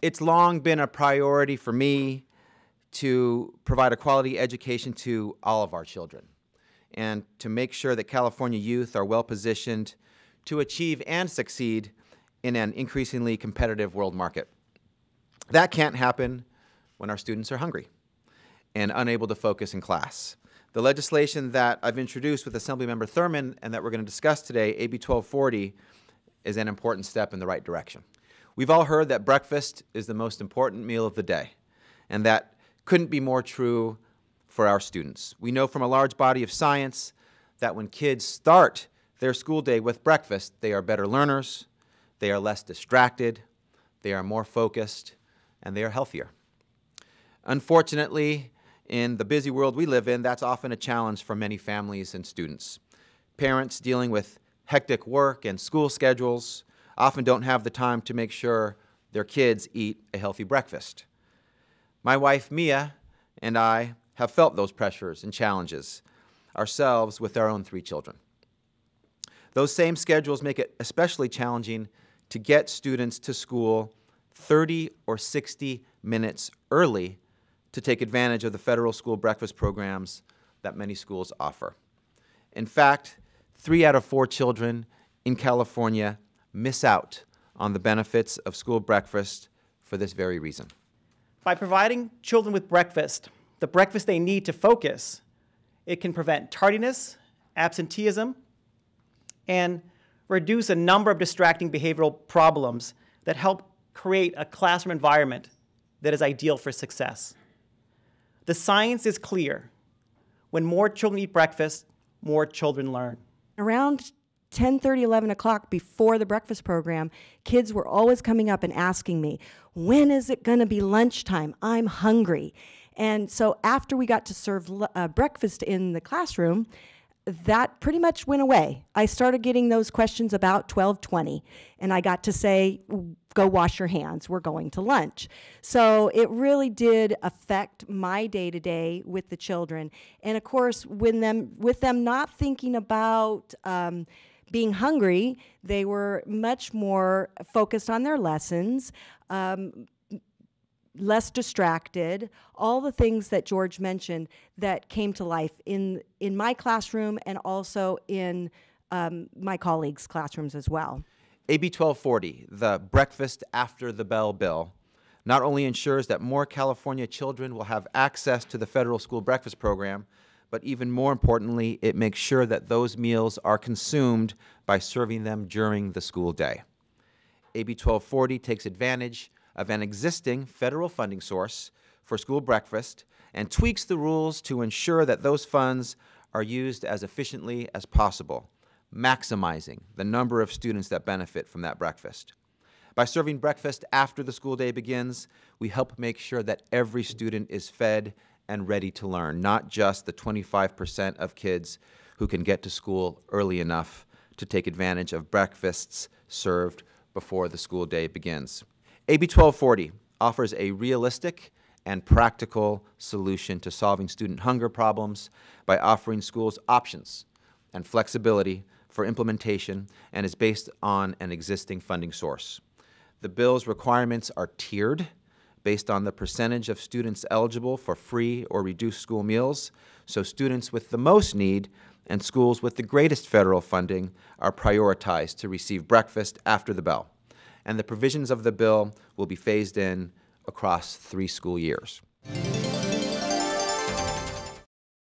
It's long been a priority for me to provide a quality education to all of our children and to make sure that California youth are well positioned to achieve and succeed in an increasingly competitive world market. That can't happen when our students are hungry and unable to focus in class. The legislation that I've introduced with Assemblymember Thurmond and that we're going to discuss today, AB 1240, is an important step in the right direction. We've all heard that breakfast is the most important meal of the day, and that couldn't be more true for our students. We know from a large body of science that when kids start their school day with breakfast, they are better learners, they are less distracted, they are more focused, and they are healthier. Unfortunately, in the busy world we live in, that's often a challenge for many families and students. Parents dealing with hectic work and school schedules often don't have the time to make sure their kids eat a healthy breakfast. My wife, Mia, and I have felt those pressures and challenges ourselves with our own 3 children. Those same schedules make it especially challenging to get students to school 30 or 60 minutes early to take advantage of the federal school breakfast programs that many schools offer. In fact, 3 out of 4 children in California miss out on the benefits of school breakfast for this very reason. By providing children with breakfast, the breakfast they need to focus, it can prevent tardiness, absenteeism, and reduce a number of distracting behavioral problems that help create a classroom environment that is ideal for success. The science is clear. When more children eat breakfast, more children learn. Around 10:30, 11 o'clock before the breakfast program, kids were always coming up and asking me, when is it going to be lunchtime? I'm hungry. And so after we got to serve breakfast in the classroom, that pretty much went away. I started getting those questions about 12:20, and I got to say, go wash your hands, we're going to lunch. So it really did affect my day-to-day with the children. And of course, with them not thinking about being hungry, they were much more focused on their lessons, less distracted, all the things that George mentioned that came to life in my classroom and also in my colleagues' classrooms as well. AB 1240, the Breakfast After the Bell bill, not only ensures that more California children will have access to the federal school breakfast program, but even more importantly, it makes sure that those meals are consumed by serving them during the school day. AB 1240 takes advantage of an existing federal funding source for school breakfast and tweaks the rules to ensure that those funds are used as efficiently as possible, maximizing the number of students that benefit from that breakfast. By serving breakfast after the school day begins, we help make sure that every student is fed and ready to learn, not just the 25% of kids who can get to school early enough to take advantage of breakfasts served before the school day begins. AB 1240 offers a realistic and practical solution to solving student hunger problems by offering schools options and flexibility for implementation and is based on an existing funding source. The bill's requirements are tiered based on the percentage of students eligible for free or reduced school meals, so students with the most need and schools with the greatest federal funding are prioritized to receive breakfast after the bell. And the provisions of the bill will be phased in across 3 school years.